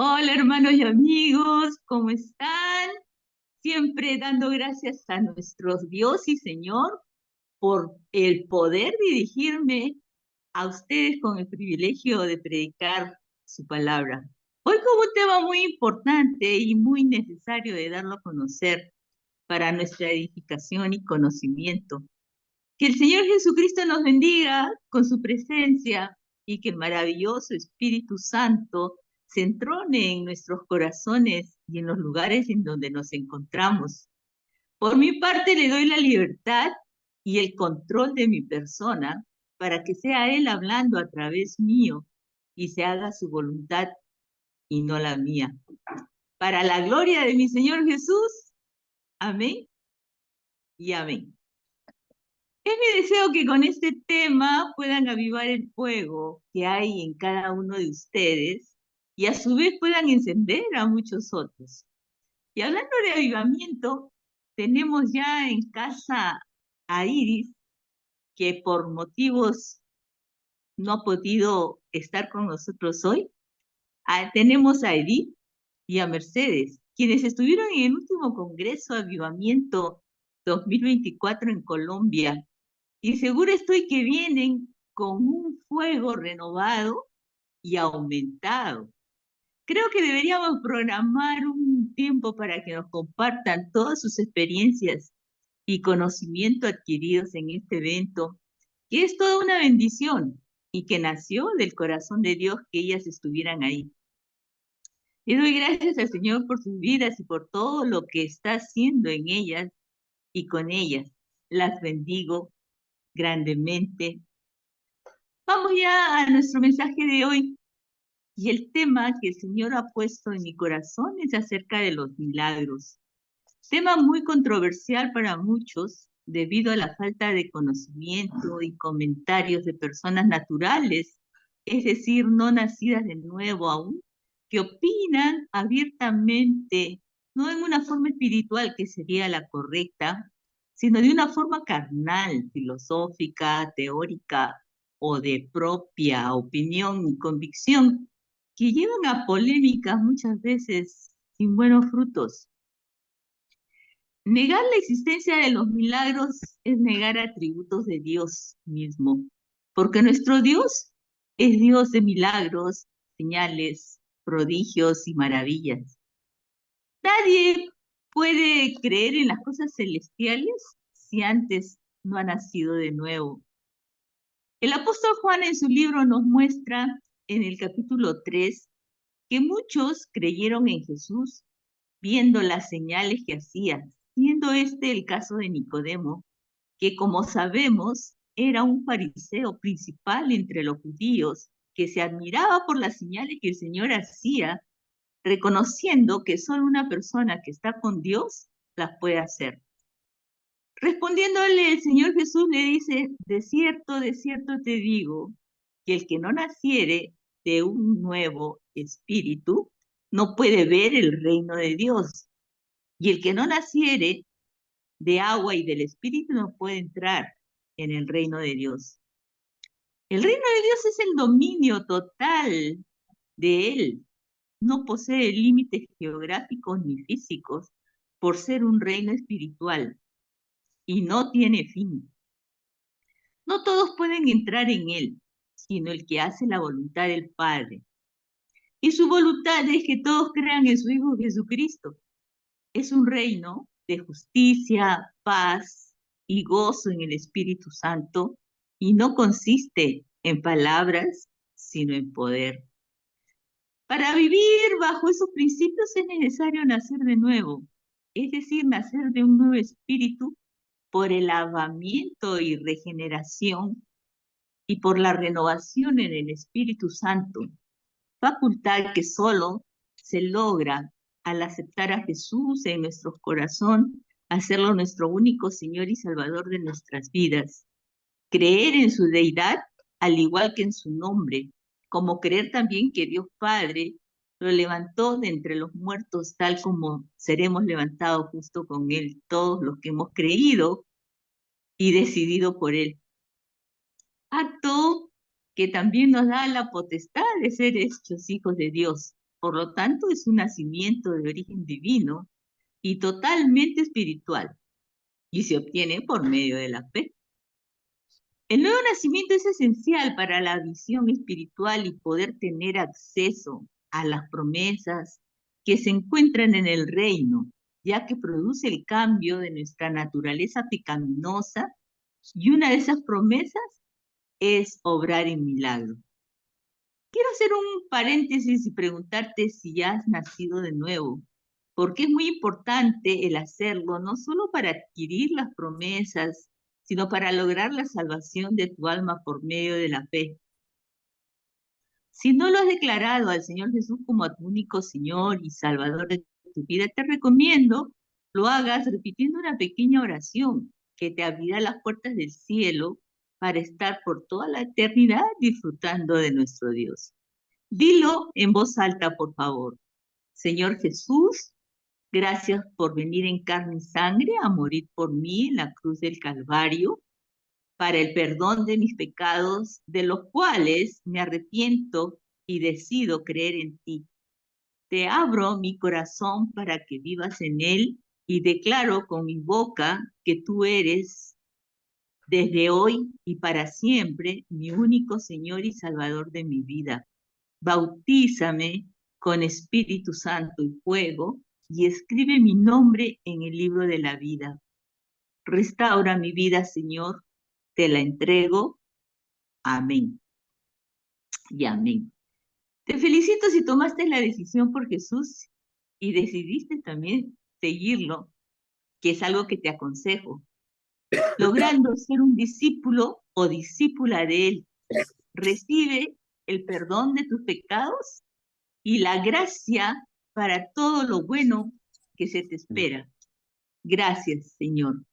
Hola hermanos y amigos, ¿cómo están? Siempre dando gracias a nuestro Dios y Señor por el poder dirigirme a ustedes con el privilegio de predicar su palabra. Hoy con un tema muy importante y muy necesario de darlo a conocer para nuestra edificación y conocimiento. Que el Señor Jesucristo nos bendiga con su presencia y que el maravilloso Espíritu Santo se entrone en nuestros corazones y en los lugares en donde nos encontramos. Por mi parte, le doy la libertad y el control de mi persona para que sea Él hablando a través mío y se haga su voluntad y no la mía. Para la gloria de mi Señor Jesús, amén y amén. Es mi deseo que con este tema puedan avivar el fuego que hay en cada uno de ustedes y a su vez puedan encender a muchos otros. Y hablando de avivamiento, tenemos ya en casa a Iris, que por motivos no ha podido estar con nosotros hoy. Tenemos a Edith y a Mercedes, quienes estuvieron en el último Congreso Avivamiento 2024 en Colombia. Y seguro estoy que vienen con un fuego renovado y aumentado. Creo que deberíamos programar un tiempo para que nos compartan todas sus experiencias y conocimiento adquiridos en este evento, que es toda una bendición y que nació del corazón de Dios que ellas estuvieran ahí. Le doy gracias al Señor por sus vidas y por todo lo que está haciendo en ellas y con ellas. Las bendigo grandemente. Vamos ya a nuestro mensaje de hoy. Y el tema que el Señor ha puesto en mi corazón es acerca de los milagros. Tema muy controversial para muchos debido a la falta de conocimiento y comentarios de personas naturales, es decir, no nacidas de nuevo aún, que opinan abiertamente, no en una forma espiritual que sería la correcta, sino de una forma carnal, filosófica, teórica o de propia opinión y convicción, que llevan a polémicas muchas veces sin buenos frutos. Negar la existencia de los milagros es negar atributos de Dios mismo, porque nuestro Dios es Dios de milagros, señales, prodigios y maravillas. Nadie puede creer en las cosas celestiales si antes no ha nacido de nuevo. El apóstol Juan en su libro nos muestra en el capítulo 3 que muchos creyeron en Jesús viendo las señales que hacía, siendo este el caso de Nicodemo, que como sabemos era un fariseo principal entre los judíos, que se admiraba por las señales que el Señor hacía, reconociendo que solo una persona que está con Dios las puede hacer. Respondiéndole el Señor Jesús le dice, de cierto te digo, que el que no naciere de un nuevo espíritu no puede ver el reino de Dios. Y el que no naciere de agua y del Espíritu no puede entrar en el reino de Dios. El reino de Dios es el dominio total de Él. No posee límites geográficos ni físicos por ser un reino espiritual y no tiene fin. No todos pueden entrar en Él, sino el que hace la voluntad del Padre. Y su voluntad es que todos crean en su Hijo Jesucristo. Es un reino de justicia, paz y gozo en el Espíritu Santo y no consiste en palabras, sino en poder. Para vivir bajo esos principios es necesario nacer de nuevo, es decir, nacer de un nuevo espíritu por el lavamiento y regeneración y por la renovación en el Espíritu Santo, facultad que solo se logra al aceptar a Jesús en nuestro corazón, hacerlo nuestro único Señor y Salvador de nuestras vidas. Creer en su deidad, al igual que en su nombre, como creer también que Dios Padre lo levantó de entre los muertos, tal como seremos levantados justo con Él, todos los que hemos creído y decidido por Él. Acto que también nos da la potestad de ser hechos hijos de Dios, Por lo tanto, es un nacimiento de origen divino y totalmente espiritual, y se obtiene por medio de la fe. El nuevo nacimiento es esencial para la visión espiritual y poder tener acceso a las promesas que se encuentran en el reino, ya que produce el cambio de nuestra naturaleza pecaminosa, y una de esas promesas es obrar en milagros. Quiero hacer un paréntesis y preguntarte si ya has nacido de nuevo, porque es muy importante el hacerlo, no solo para adquirir las promesas, sino para lograr la salvación de tu alma por medio de la fe. Si no lo has declarado al Señor Jesús como a tu único Señor y Salvador de tu vida, te recomiendo lo hagas repitiendo una pequeña oración que te abrirá las puertas del cielo para estar por toda la eternidad disfrutando de nuestro Dios. Dilo en voz alta, por favor. Señor Jesús, gracias por venir en carne y sangre a morir por mí en la cruz del Calvario para el perdón de mis pecados, de los cuales me arrepiento y decido creer en ti. Te abro mi corazón para que vivas en él y declaro con mi boca que tú eres desde hoy y para siempre mi único Señor y Salvador de mi vida. Bautízame con Espíritu Santo y fuego y escribe mi nombre en el libro de la vida. Restaura mi vida, Señor, te la entrego. Amén y amén. Te felicito si tomaste la decisión por Jesús y decidiste también seguirlo, que es algo que te aconsejo, logrando ser un discípulo o discípula de Él. Recibe el perdón de tus pecados y la gracia para todo lo bueno que se te espera. Gracias, Señor.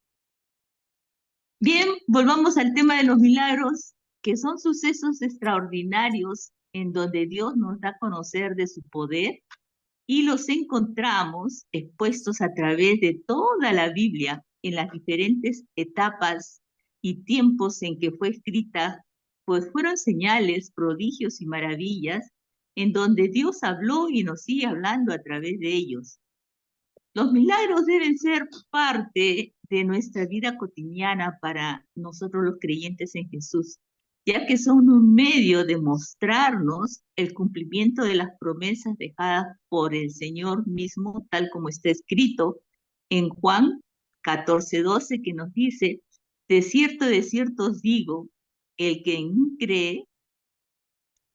Bien, volvamos al tema de los milagros, que son sucesos extraordinarios en donde Dios nos da a conocer de su poder y los encontramos expuestos a través de toda la Biblia en las diferentes etapas y tiempos en que fue escrita, pues fueron señales, prodigios y maravillas en donde Dios habló y nos sigue hablando a través de ellos. Los milagros deben ser parte de nuestra vida cotidiana para nosotros los creyentes en Jesús, ya que son un medio de mostrarnos el cumplimiento de las promesas dejadas por el Señor mismo, tal como está escrito en Juan 14:12, que nos dice: de cierto os digo, el que en mí cree,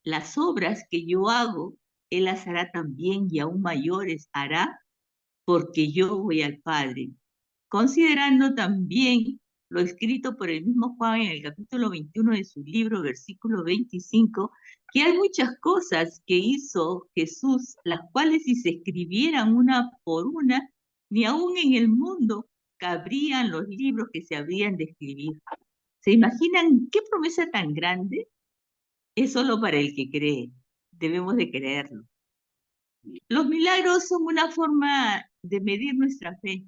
las obras que yo hago, él las hará también y aún mayores hará, porque yo voy al Padre. Considerando también lo escrito por el mismo Juan en el capítulo 21 de su libro, versículo 25, que hay muchas cosas que hizo Jesús, las cuales si se escribieran una por una, ni aún en el mundo cabrían los libros que se habrían de escribir. ¿Se imaginan qué promesa tan grande? Es solo para el que cree. Debemos de creerlo. Los milagros son una forma de medir nuestra fe.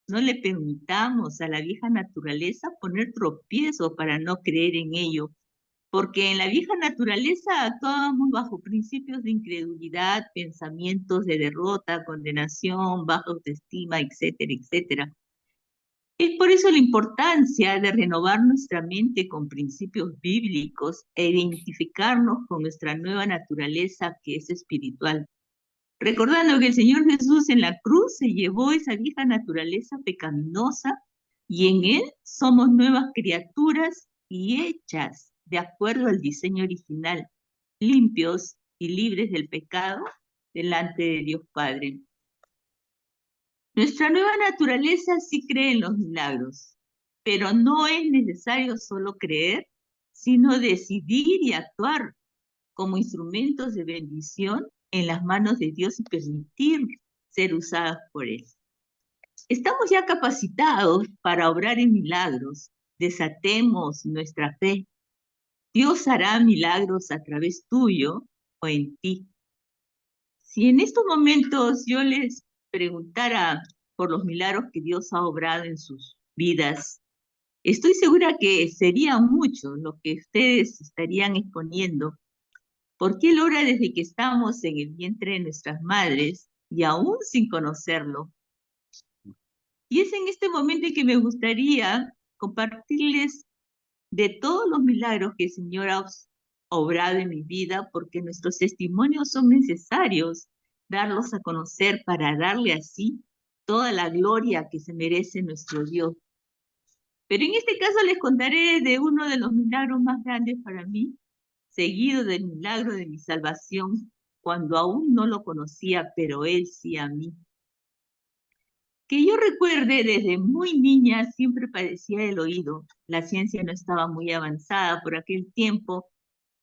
No le permitamos a la vieja naturaleza poner tropiezos para no creer en ello, porque en la vieja naturaleza actuábamos bajo principios de incredulidad, pensamientos de derrota, condenación, baja autoestima, etcétera, etcétera. Es por eso la importancia de renovar nuestra mente con principios bíblicos e identificarnos con nuestra nueva naturaleza que es espiritual. Recordando que el Señor Jesús en la cruz se llevó esa vieja naturaleza pecaminosa y en Él somos nuevas criaturas y hechas de acuerdo al diseño original, limpios y libres del pecado delante de Dios Padre. Nuestra nueva naturaleza sí cree en los milagros, pero no es necesario solo creer, sino decidir y actuar como instrumentos de bendición en las manos de Dios y permitir ser usadas por Él. Estamos ya capacitados para obrar en milagros. Desatemos nuestra fe. Dios hará milagros a través tuyo o en ti. Si en estos momentos yo les preguntara por los milagros que Dios ha obrado en sus vidas, estoy segura que serían muchos los que ustedes estarían exponiendo. porque Él obra desde que estamos en el vientre de nuestras madres y aún sin conocerlo. Y es en este momento en que me gustaría compartirles de todos los milagros que el Señor ha obrado en mi vida, porque nuestros testimonios son necesarios darlos a conocer para darle así toda la gloria que se merece nuestro Dios. Pero en este caso les contaré de uno de los milagros más grandes para mí, seguido del milagro de mi salvación, cuando aún no lo conocía, pero Él sí a mí. Que yo recuerde, desde muy niña siempre padecía el oído. La ciencia no estaba muy avanzada por aquel tiempo,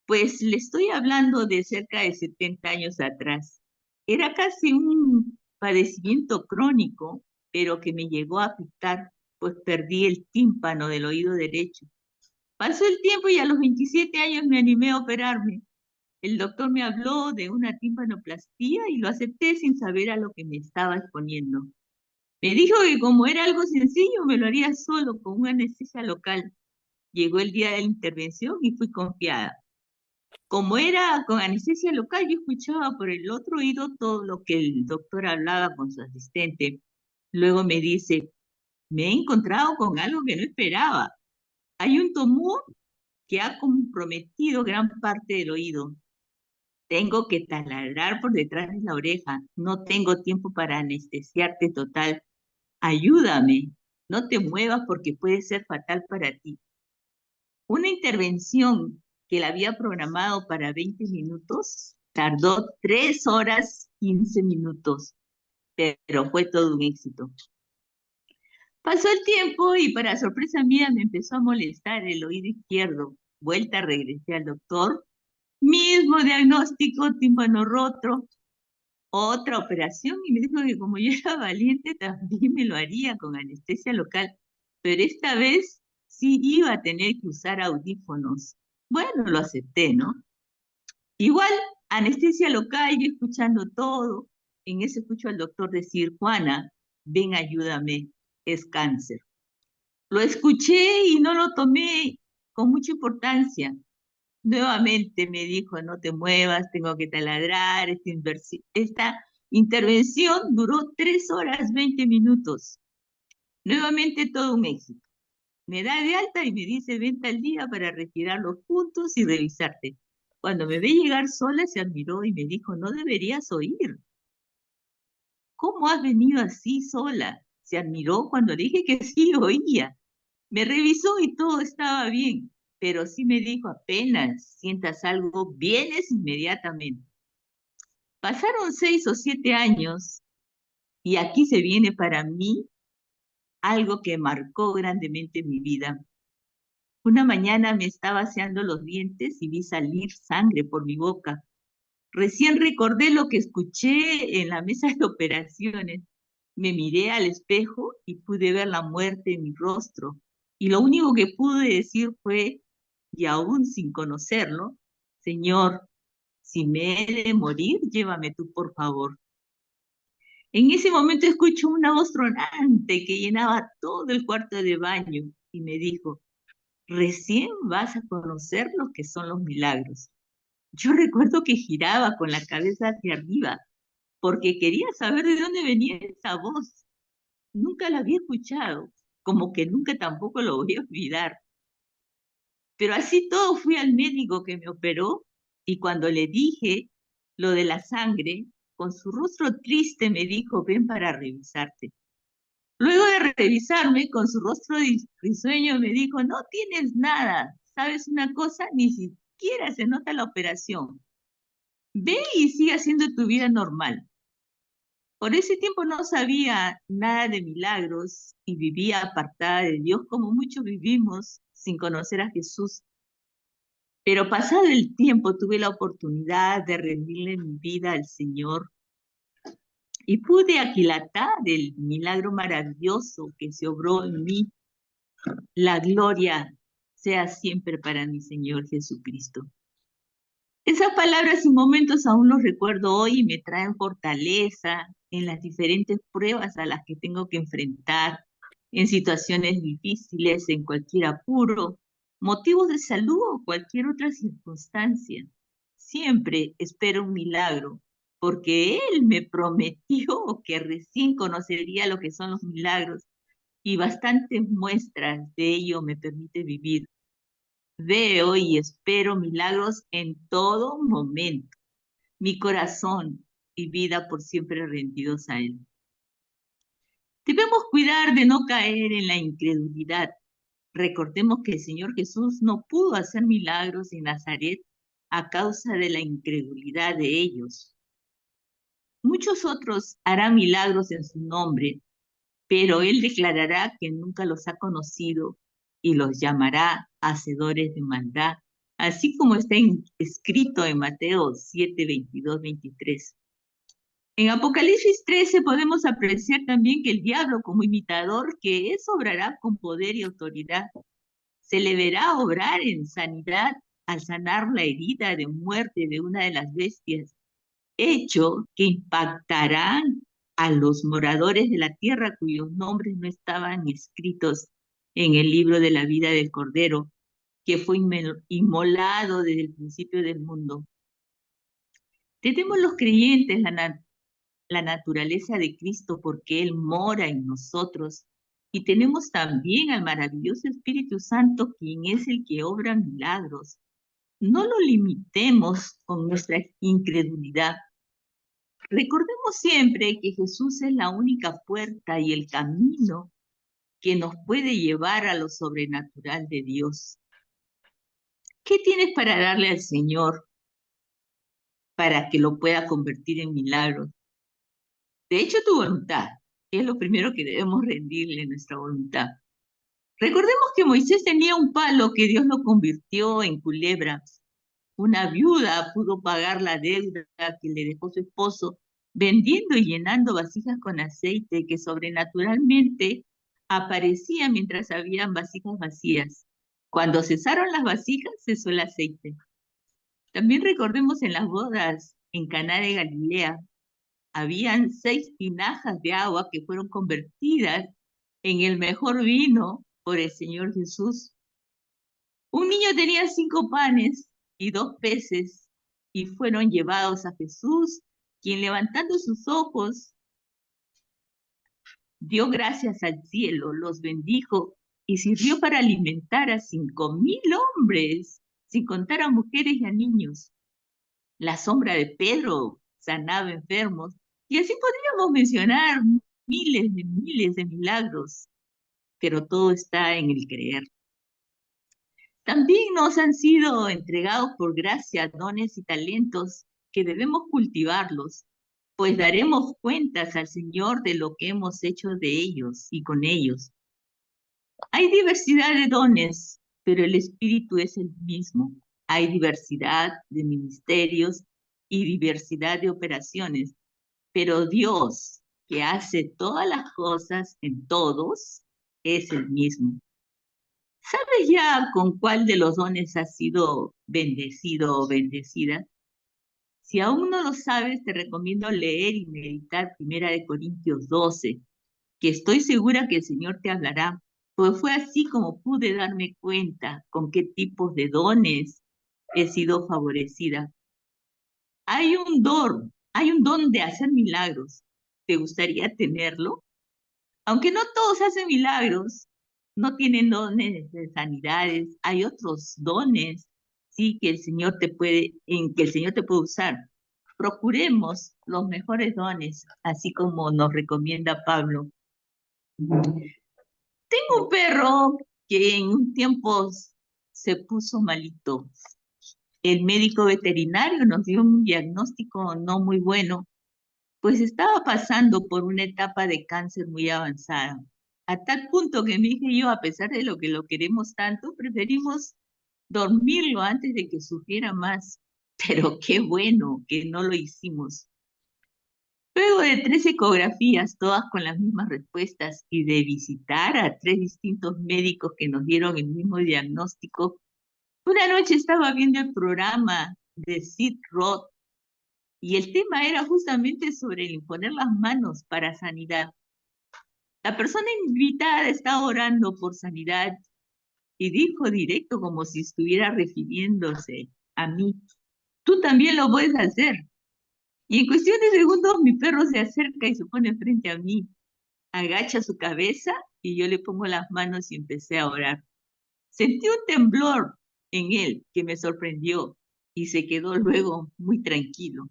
pues le estoy hablando de cerca de 70 años atrás. Era casi un padecimiento crónico, pero que me llegó a afectar, pues perdí el tímpano del oído derecho. Pasó el tiempo y a los 27 años me animé a operarme. El doctor me habló de una timpanoplastía y lo acepté sin saber a lo que me estaba exponiendo. Me dijo que como era algo sencillo, me lo haría solo con una anestesia local. Llegó el día de la intervención y fui confiada. Como era con anestesia local, yo escuchaba por el otro oído todo lo que el doctor hablaba con su asistente. Luego me dice, me he encontrado con algo que no esperaba. Hay un tumor que ha comprometido gran parte del oído. Tengo que taladrar por detrás de la oreja. No tengo tiempo para anestesiarte total. Ayúdame. No te muevas porque puede ser fatal para ti. Una intervención que la había programado para 20 minutos tardó 3 horas 15 minutos, pero fue todo un éxito. Pasó el tiempo y para sorpresa mía me empezó a molestar el oído izquierdo. Vuelta, regresé al doctor. Mismo diagnóstico, tímpano roto, otra operación y me dijo que como yo era valiente también me lo haría con anestesia local, pero esta vez sí iba a tener que usar audífonos. Bueno, lo acepté, ¿no? Igual, anestesia local, yo escuchando todo. En eso escucho al doctor decir, Juana, ven, ayúdame, es cáncer. Lo escuché y no lo tomé con mucha importancia. Nuevamente me dijo, no te muevas, tengo que taladrar. Esta intervención duró 3 horas 20 minutos. Nuevamente todo un éxito. Me da de alta y me dice, vente al día para retirar los puntos y revisarte. Cuando me ve llegar sola, se admiró y me dijo, no deberías oír. ¿Cómo has venido así sola? Se admiró cuando le dije que sí oía. Me revisó y todo estaba bien, pero sí me dijo, apenas sientas algo, vienes inmediatamente. Pasaron 6 o 7 años y aquí se viene para mí algo que marcó grandemente mi vida. Una mañana me estaba aseando los dientes y vi salir sangre por mi boca. Recién recordé lo que escuché en la mesa de operaciones. Me miré al espejo y pude ver la muerte en mi rostro. Y lo único que pude decir fue, y aún sin conocerlo, Señor, si me he de morir, llévame tú, por favor. En ese momento escucho una voz tronante que llenaba todo el cuarto de baño y me dijo, recién vas a conocer lo que son los milagros. Yo recuerdo que giraba con la cabeza hacia arriba porque quería saber de dónde venía esa voz. Nunca la había escuchado, como que nunca tampoco lo voy a olvidar. Pero así todo fui al médico que me operó y cuando le dije lo de la sangre, con su rostro triste me dijo, ven para revisarte. Luego de revisarme, con su rostro risueño me dijo, no tienes nada, ¿sabes una cosa? Ni siquiera se nota la operación. Ve y sigue haciendo tu vida normal. Por ese tiempo no sabía nada de milagros y vivía apartada de Dios como muchos vivimos sin conocer a Jesús. Pero pasado el tiempo tuve la oportunidad de rendirle mi vida al Señor y pude aquilatar el milagro maravilloso que se obró en mí. La gloria sea siempre para mi Señor Jesucristo. Esas palabras y momentos aún los recuerdo hoy y me traen fortaleza en las diferentes pruebas a las que tengo que enfrentar, en situaciones difíciles, en cualquier apuro, motivos de salud o cualquier otra circunstancia. siempre espero un milagro, porque Él me prometió que recién conocería lo que son los milagros y bastantes muestras de ello me permite vivir. Veo y espero milagros en todo momento. Mi corazón y vida por siempre rendidos a Él. Debemos cuidar de no caer en la incredulidad. Recordemos que el Señor Jesús no pudo hacer milagros en Nazaret a causa de la incredulidad de ellos. Muchos otros harán milagros en su nombre, pero Él declarará que nunca los ha conocido y los llamará hacedores de maldad, así como está escrito en Mateo 7, 22, 23. En Apocalipsis 13 podemos apreciar también que el diablo, como imitador que es, obrará con poder y autoridad. Se le verá obrar en sanidad al sanar la herida de muerte de una de las bestias, hecho que impactará a los moradores de la tierra cuyos nombres no estaban escritos en el libro de la vida del Cordero, que fue inmolado desde el principio del mundo. Tenemos los creyentes la naturaleza de Cristo porque Él mora en nosotros. Y tenemos también al maravilloso Espíritu Santo, quien es el que obra milagros. No lo limitemos con nuestra incredulidad. Recordemos siempre que Jesús es la única puerta y el camino que nos puede llevar a lo sobrenatural de Dios. ¿Qué tienes para darle al Señor para que lo pueda convertir en milagros? De hecho, tu voluntad es lo primero que debemos rendirle, nuestra voluntad. Recordemos que Moisés tenía un palo que Dios lo convirtió en culebra. Una viuda pudo pagar la deuda que le dejó su esposo vendiendo y llenando vasijas con aceite que sobrenaturalmente aparecía mientras habían vasijas vacías. Cuando cesaron las vasijas, cesó el aceite. También recordemos en las bodas en Caná de Galilea, habían 6 tinajas de agua que fueron convertidas en el mejor vino por el Señor Jesús. Un niño tenía 5 panes y 2 peces y fueron llevados a Jesús, quien levantando sus ojos dio gracias al cielo, los bendijo y sirvió para alimentar a 5,000 hombres, sin contar a mujeres y a niños. La sombra de Pedro sanaba enfermos y así podríamos mencionar miles de milagros, pero todo está en el creer. También nos han sido entregados por gracia dones y talentos que debemos cultivarlos, pues daremos cuentas al Señor de lo que hemos hecho de ellos y con ellos. Hay diversidad de dones, pero el Espíritu es el mismo. Hay diversidad de ministerios y diversidad de operaciones, pero Dios, que hace todas las cosas en todos, es el mismo. ¿Sabes ya con cuál de los dones has sido bendecido o bendecida? Si aún no lo sabes, te recomiendo leer y meditar 1 Corintios 12, que estoy segura que el Señor te hablará, pues fue así como pude darme cuenta con qué tipos de dones he sido favorecida. Hay un don de hacer milagros. ¿Te gustaría tenerlo? Aunque no todos hacen milagros, no tienen dones de sanidades, hay otros dones, sí, que el Señor te puede, en que el Señor te puede usar. Procuremos los mejores dones, así como nos recomienda Pablo. Tengo un perro que en un tiempo se puso malito. El médico veterinario nos dio un diagnóstico no muy bueno, pues estaba pasando por una etapa de cáncer muy avanzada, a tal punto que mi hija y yo, a pesar de lo que lo queremos tanto, preferimos dormirlo antes de que sufriera más. Pero qué bueno que no lo hicimos. Luego de 3 ecografías, todas con las mismas respuestas, y de visitar a 3 distintos médicos que nos dieron el mismo diagnóstico, una noche estaba viendo el programa de Sid Roth y el tema era justamente sobre el imponer las manos para sanidad. La persona invitada estaba orando por sanidad y dijo directo como si estuviera refiriéndose a mí: tú también lo puedes hacer. Y en cuestión de segundos mi perro se acerca y se pone frente a mí, agacha su cabeza y yo le pongo las manos y empecé a orar. Sentí un temblor en él que me sorprendió y se quedó luego muy tranquilo.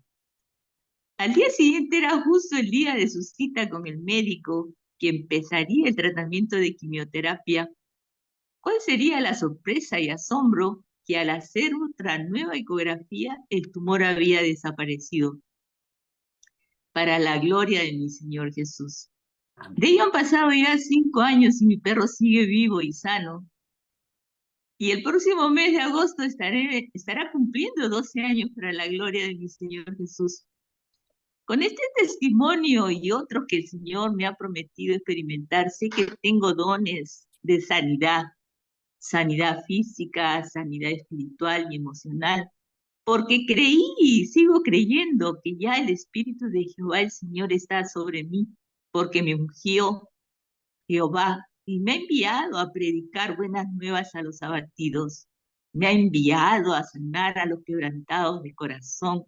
Al día siguiente era justo el día de su cita con el médico que empezaría el tratamiento de quimioterapia. ¿Cuál sería la sorpresa y asombro que al hacer otra nueva ecografía el tumor había desaparecido? Para la gloria de mi Señor Jesús. De ello han pasado ya 5 años y mi perro sigue vivo y sano. Y el próximo mes de agosto estará cumpliendo 12 años para la gloria de mi Señor Jesús. Con este testimonio y otros que el Señor me ha prometido experimentar, sé que tengo dones de sanidad, sanidad física, sanidad espiritual y emocional, porque creí y sigo creyendo que ya el Espíritu de Jehová el Señor está sobre mí, porque me ungió Jehová y me ha enviado a predicar buenas nuevas a los abatidos, me ha enviado a sanar a los quebrantados de corazón,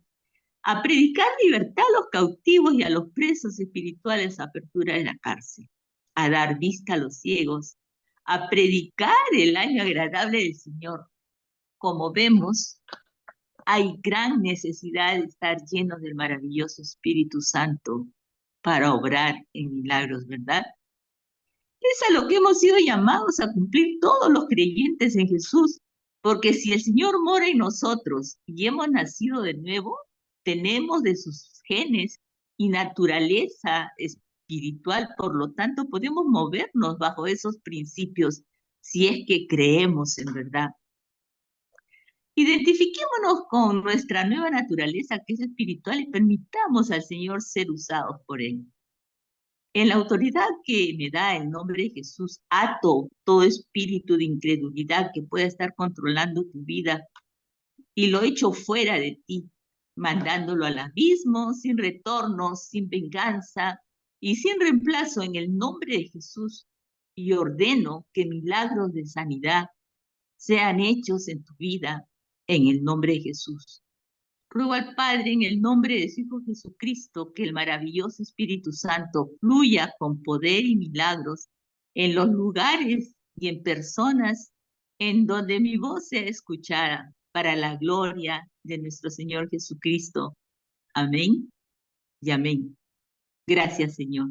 a predicar libertad a los cautivos y a los presos espirituales, apertura de la cárcel, a dar vista a los ciegos, a predicar el año agradable del Señor. Como vemos, hay gran necesidad de estar llenos del maravilloso Espíritu Santo para obrar en milagros, ¿verdad? Es a lo que hemos sido llamados a cumplir todos los creyentes en Jesús, porque si el Señor mora en nosotros y hemos nacido de nuevo, tenemos de sus genes y naturaleza espiritual, por lo tanto podemos movernos bajo esos principios si es que creemos en verdad. Identifiquémonos con nuestra nueva naturaleza que es espiritual y permitamos al Señor ser usados por Él. En la autoridad que me da el nombre de Jesús, ato todo espíritu de incredulidad que pueda estar controlando tu vida y lo echo fuera de ti, mandándolo al abismo, sin retorno, sin venganza y sin reemplazo en el nombre de Jesús. Y ordeno que milagros de sanidad sean hechos en tu vida en el nombre de Jesús. Ruego al Padre en el nombre de su Hijo Jesucristo que el maravilloso Espíritu Santo fluya con poder y milagros en los lugares y en personas en donde mi voz sea escuchada para la gloria de nuestro Señor Jesucristo. Amén y amén. Gracias, Señor.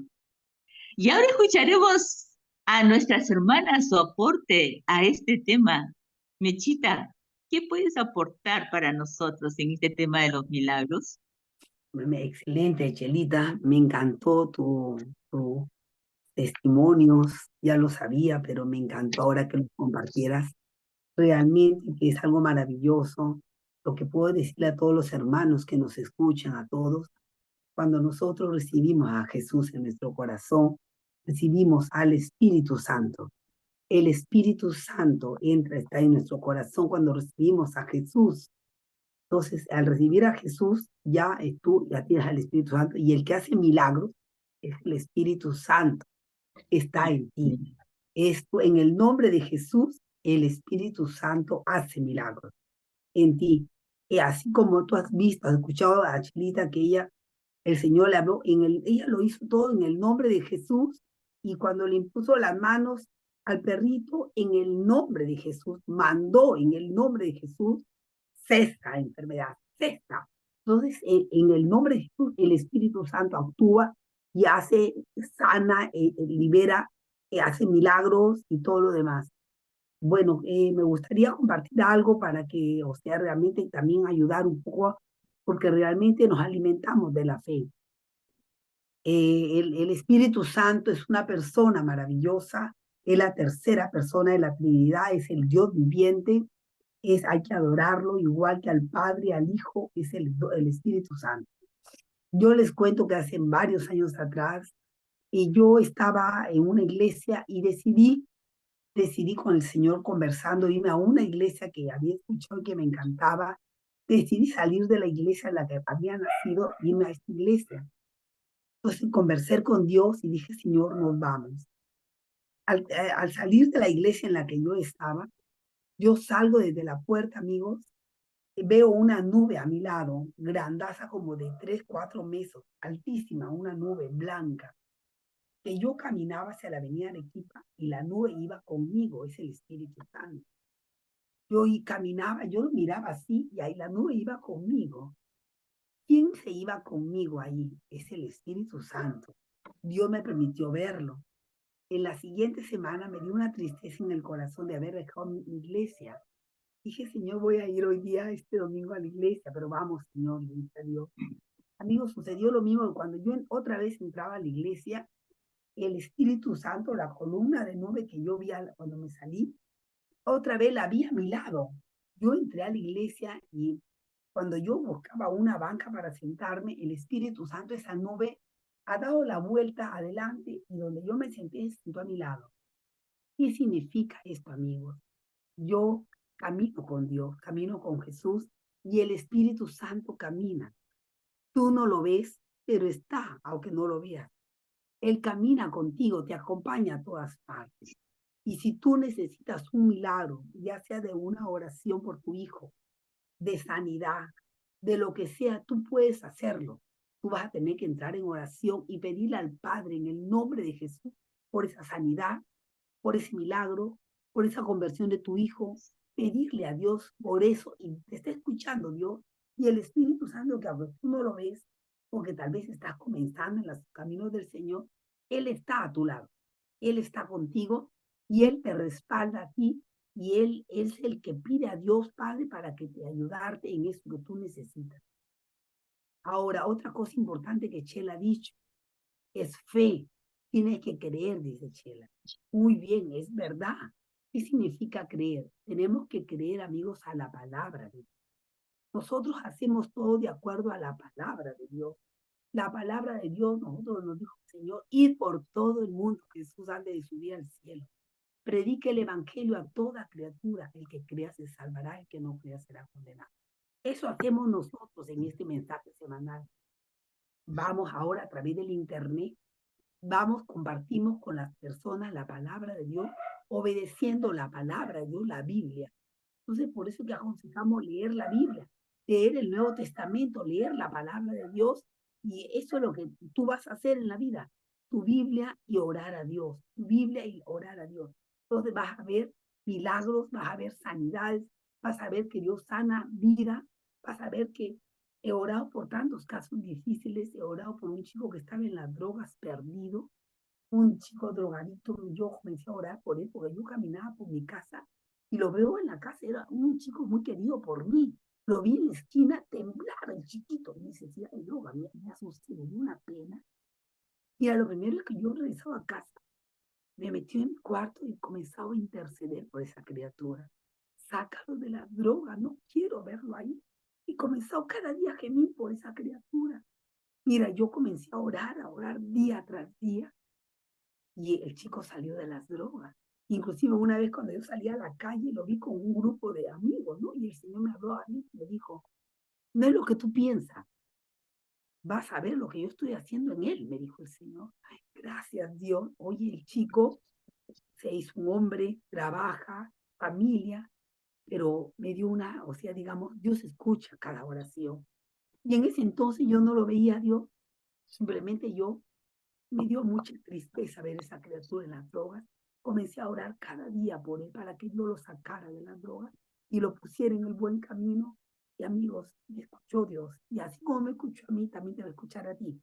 Y ahora escucharemos a nuestras hermanas su aporte a este tema. Mechita, ¿qué puedes aportar para nosotros en este tema de los milagros? Excelente, Chelita. Me encantó tu testimonios. Ya lo sabía, pero me encantó ahora que lo compartieras. Realmente que es algo maravilloso. Lo que puedo decirle a todos los hermanos que nos escuchan, a todos, cuando nosotros recibimos a Jesús en nuestro corazón, recibimos al Espíritu Santo. El Espíritu Santo está en nuestro corazón cuando recibimos a Jesús. Entonces, al recibir a Jesús, tú ya tienes al Espíritu Santo y el que hace milagros es el Espíritu Santo, está en ti. Esto, en el nombre de Jesús, el Espíritu Santo hace milagros en ti. Y así como tú has visto, has escuchado a Chelita que el Señor le habló, ella lo hizo todo en el nombre de Jesús y cuando le impuso las manos al perrito, en el nombre de Jesús, mandó en el nombre de Jesús, cesa enfermedad, cesa. Entonces, en el nombre de Jesús, el Espíritu Santo actúa y sana, libera, hace milagros y todo lo demás. Bueno, me gustaría compartir algo para que, o sea, realmente también ayudar un poco, porque realmente nos alimentamos de la fe. El Espíritu Santo es una persona maravillosa, es la tercera persona de la Trinidad, es el Dios viviente, hay que adorarlo igual que al Padre, al Hijo, es el Espíritu Santo. Yo les cuento que hace varios años atrás, yo estaba en una iglesia y decidí con el Señor conversando, irme a una iglesia que había escuchado y que me encantaba. Decidí salir de la iglesia en la que había nacido, irme a esta iglesia. Entonces conversé con Dios y dije, Señor, nos vamos. Al salir de la iglesia en la que yo estaba, yo salgo desde la puerta, amigos, veo una nube a mi lado, grandaza como de 3, 4 metros, altísima, una nube blanca, que yo caminaba hacia la avenida Arequipa y la nube iba conmigo, es el Espíritu Santo. Yo y caminaba, yo lo miraba así y ahí la nube iba conmigo. ¿Quién se iba conmigo ahí? Es el Espíritu Santo. Dios me permitió verlo. En la siguiente semana me dio una tristeza en el corazón de haber dejado mi iglesia. Dije, Señor, voy a ir hoy día, este domingo a la iglesia, pero vamos, Señor, le dije a Dios. Amigos, sucedió lo mismo que cuando yo otra vez entraba a la iglesia, el Espíritu Santo, la columna de nube que yo vi cuando me salí, otra vez la vi a mi lado. Yo entré a la iglesia y cuando yo buscaba una banca para sentarme, el Espíritu Santo, esa nube, ha dado la vuelta adelante y donde yo me senté, se sentó a mi lado. ¿Qué significa esto, amigos? Yo camino con Dios, camino con Jesús y el Espíritu Santo camina. Tú no lo ves, pero está, aunque no lo veas. Él camina contigo, te acompaña a todas partes. Y si tú necesitas un milagro, ya sea de una oración por tu hijo, de sanidad, de lo que sea, tú puedes hacerlo. Tú vas a tener que entrar en oración y pedirle al Padre en el nombre de Jesús por esa sanidad, por ese milagro, por esa conversión de tu hijo, pedirle a Dios por eso y te está escuchando Dios y el Espíritu Santo que aunque tú no lo ves, porque tal vez estás comenzando en los caminos del Señor, Él está a tu lado, Él está contigo y Él te respalda a ti y Él es el que pide a Dios Padre para que te ayudarte en eso que tú necesitas. Ahora, otra cosa importante que Chela ha dicho, es fe. Tienes que creer, dice Chela. Muy bien, es verdad. ¿Qué significa creer? Tenemos que creer, amigos, a la palabra de Dios. Nosotros hacemos todo de acuerdo a la palabra de Dios. La palabra de Dios, nosotros nos dijo el Señor, ir por todo el mundo. Jesús antes de subir al cielo. Predique el evangelio a toda criatura. El que crea se salvará, el que no crea será condenado. Eso hacemos nosotros en este mensaje semanal. Vamos ahora a través del internet, vamos, compartimos con las personas la palabra de Dios, obedeciendo la palabra de Dios, la Biblia. Entonces, por eso que aconsejamos leer la Biblia, leer el Nuevo Testamento, leer la palabra de Dios, y eso es lo que tú vas a hacer en la vida, tu Biblia y orar a Dios, tu Biblia y orar a Dios. Entonces vas a ver milagros, vas a ver sanidades, vas a ver que Dios sana vida, vas a ver que he orado por tantos casos difíciles, he orado por un chico que estaba en las drogas perdido, un chico drogadito, yo comencé a orar por él porque yo caminaba por mi casa y lo veo en la casa, era un chico muy querido por mí. Lo vi en la esquina, temblaba el chiquito, necesidad de droga, me asusté, me dio una pena. Mira, lo primero es que yo regresaba a casa, me metí en mi cuarto y comenzaba a interceder por esa criatura. Sácalo de la droga, no quiero verlo ahí. Y comenzó cada día a gemir por esa criatura. Mira, yo comencé a orar día tras día y el chico salió de las drogas. Inclusive una vez cuando yo salí a la calle lo vi con un grupo de amigos, ¿no? Y el Señor me habló a mí y me dijo, no es lo que tú piensas, vas a ver lo que yo estoy haciendo en él, me dijo el Señor. Ay, gracias Dios. Oye, el chico se hizo un hombre, trabaja, familia, pero me dio una, o sea, digamos, Dios escucha cada oración. Y en ese entonces yo no lo veía a Dios, simplemente yo me dio mucha tristeza ver esa criatura en las drogas. Comencé a orar cada día por él para que Dios lo sacara de las drogas y lo pusiera en el buen camino. Y amigos, me escuchó Dios. Y así como me escuchó a mí, también te va a escuchar a ti.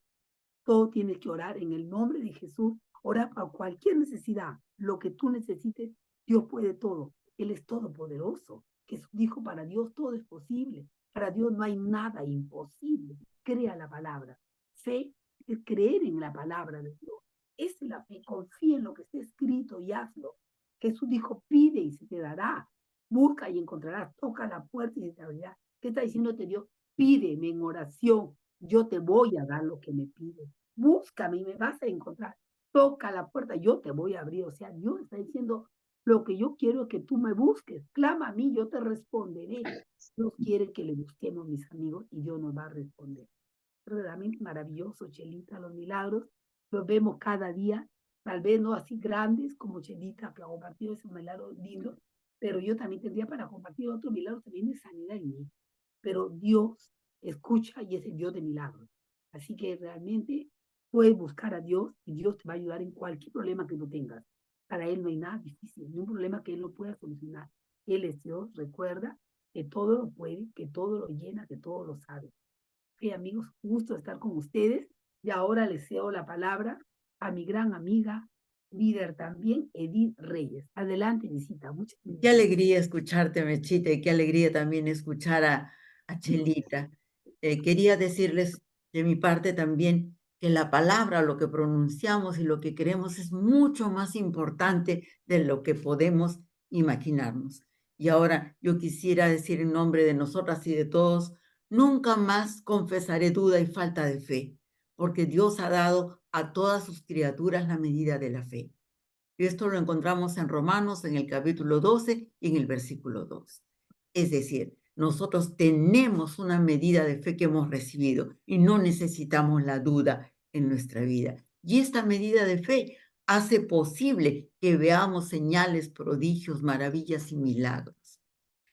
Todo tienes que orar en el nombre de Jesús. Orar para cualquier necesidad. Lo que tú necesites, Dios puede todo. Él es todopoderoso. Jesús dijo, para Dios todo es posible. Para Dios no hay nada imposible. Crea la palabra. Fe es creer en la palabra de Dios. Es la fe. Confía en lo que está escrito y hazlo. Jesús dijo, pide y se te dará. Busca y encontrarás. Toca la puerta y se te abrirá. ¿Qué está diciéndote Dios? Pídeme en oración, yo te voy a dar lo que me pides. Búscame y me vas a encontrar. Toca la puerta, yo te voy a abrir. O sea, Dios está diciendo, lo que yo quiero es que tú me busques. Clama a mí, yo te responderé. Dios quiere que le busquemos, mis amigos, y Dios nos va a responder. Realmente maravilloso, Chelita, los milagros. Los vemos cada día, tal vez no así grandes como Chelita, que ha compartido ese milagro lindo, pero yo también tendría para compartir otro milagro también de sanidad en mí. pero Dios escucha y es el Dios de milagros. Así que realmente puedes buscar a Dios y Dios te va a ayudar en cualquier problema que tú tengas. Para Él no hay nada difícil, ni un problema que Él no pueda solucionar. Él es Dios, recuerda que todo lo puede, que todo lo llena, que todo lo sabe. Ok, amigos, gusto estar con ustedes. Y ahora les cedo la palabra a mi gran amiga, líder también, Edith Reyes. Adelante, visita. Muchas Qué gracias. alegría escucharte, Mechita, y qué alegría también escuchar a Chelita. Quería decirles de mi parte también que la palabra, lo que pronunciamos y lo que queremos es mucho más importante de lo que podemos imaginarnos. Y ahora yo quisiera decir en nombre de nosotras y de todos, nunca más confesaré duda y falta de fe, porque Dios ha dado a todas sus criaturas la medida de la fe. Y esto lo encontramos en Romanos, en el capítulo 12 y en el versículo 2. Es decir, nosotros tenemos una medida de fe que hemos recibido y no necesitamos la duda en nuestra vida. Y esta medida de fe hace posible que veamos señales, prodigios, maravillas y milagros.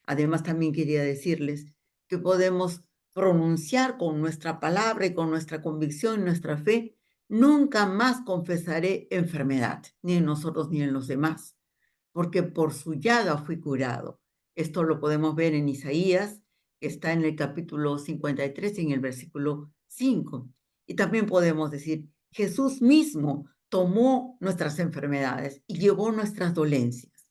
Además, también quería decirles que podemos pronunciar con nuestra palabra y con nuestra convicción, nuestra fe, nunca más confesaré enfermedad, ni en nosotros ni en los demás, porque por su llaga fui curado. Esto lo podemos ver en Isaías, que está en el capítulo 53 y en el versículo 5. Y también podemos decir, Jesús mismo tomó nuestras enfermedades y llevó nuestras dolencias.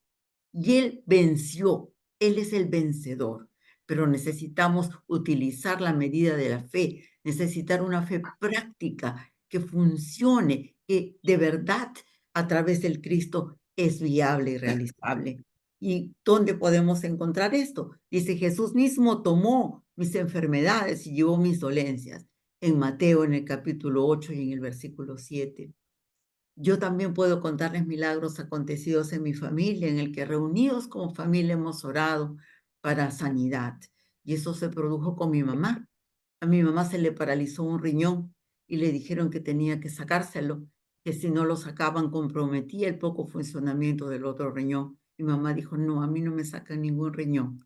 Y Él venció, Él es el vencedor, pero necesitamos utilizar la medida de la fe, necesitar una fe práctica que funcione, que de verdad a través del Cristo es viable y realizable. ¿Y dónde podemos encontrar esto? Dice, Jesús mismo tomó mis enfermedades y llevó mis dolencias. En Mateo, en el capítulo 8 y en el versículo 7. Yo también puedo contarles milagros acontecidos en mi familia, en el que reunidos como familia hemos orado para sanidad. Y eso se produjo con mi mamá. A mi mamá se le paralizó un riñón y le dijeron que tenía que sacárselo, que si no lo sacaban comprometía el poco funcionamiento del otro riñón. Mi mamá dijo, no, a mí no me sacan ningún riñón.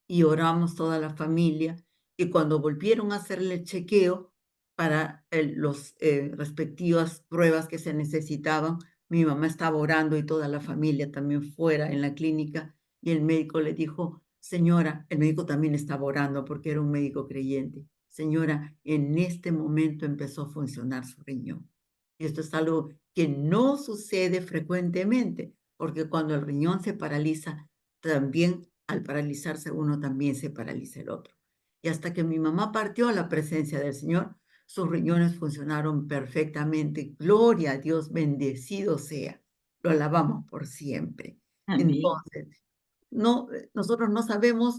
Y oramos toda la familia. Y cuando volvieron a hacerle el chequeo para las respectivas pruebas que se necesitaban, mi mamá estaba orando y toda la familia también fuera en la clínica. Y el médico le dijo, señora, el médico también estaba orando porque era un médico creyente. Señora, en este momento empezó a funcionar su riñón. Y esto es algo que no sucede frecuentemente, porque cuando el riñón se paraliza, también al paralizarse uno también se paraliza el otro. Y hasta que mi mamá partió a la presencia del Señor, sus riñones funcionaron perfectamente. Gloria a Dios, bendecido sea. Lo alabamos por siempre. Amén. Entonces, no, nosotros no sabemos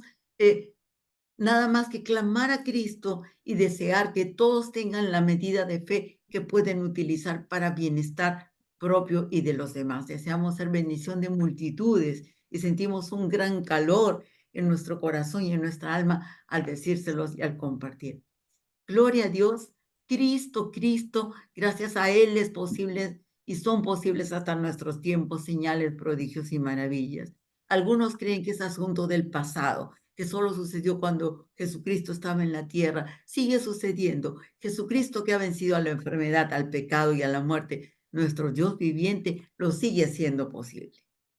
nada más que clamar a Cristo y desear que todos tengan la medida de fe que pueden utilizar para bienestar propio y de los demás. Deseamos ser bendición de multitudes y sentimos un gran calor en nuestro corazón y en nuestra alma al decírselos y al compartir. Gloria a Dios, Cristo, Cristo, gracias a Él es posible y son posibles hasta nuestros tiempos señales, prodigios y maravillas. Algunos creen que es asunto del pasado, que solo sucedió cuando Jesucristo estaba en la tierra. Sigue sucediendo. Jesucristo que ha vencido a la enfermedad, al pecado y a la muerte, nuestro Dios viviente, lo sigue haciendo posible.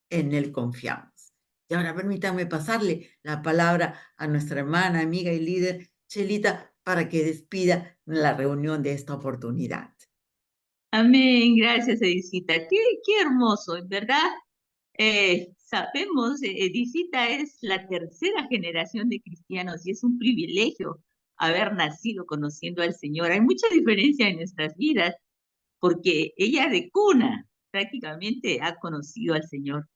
En Él confiamos. Y ahora permítanme pasarle la palabra a nuestra hermana, amiga y líder, Chelita, para que despida la reunión de esta oportunidad. Amén. Gracias, Edicita. Qué hermoso, en verdad. Sabemos, Edicita es la tercera generación de cristianos y es un privilegio haber nacido conociendo al Señor. Hay mucha diferencia en nuestras vidas porque ella de cuna prácticamente ha conocido al Señor,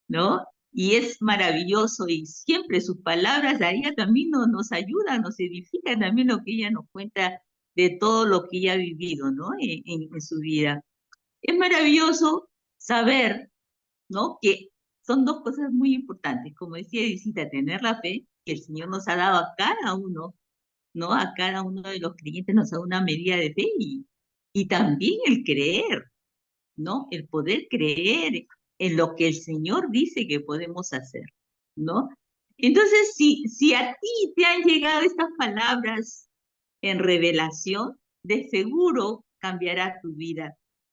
¿no? Y es maravilloso y siempre sus palabras a ella también nos ayudan, nos edifican también lo que ella nos cuenta de todo lo que ella ha vivido, ¿no? En su vida. Es maravilloso saber, ¿no? Que son dos cosas muy importantes, como decía Edicita, tener la fe que el Señor nos ha dado a cada uno, ¿no? A cada uno de los creyentes nos da una medida de fe y también el creer, ¿no? El poder creer en lo que el Señor dice que podemos hacer, ¿no? Entonces, si a ti te han llegado estas palabras en revelación, de seguro cambiará tu vida.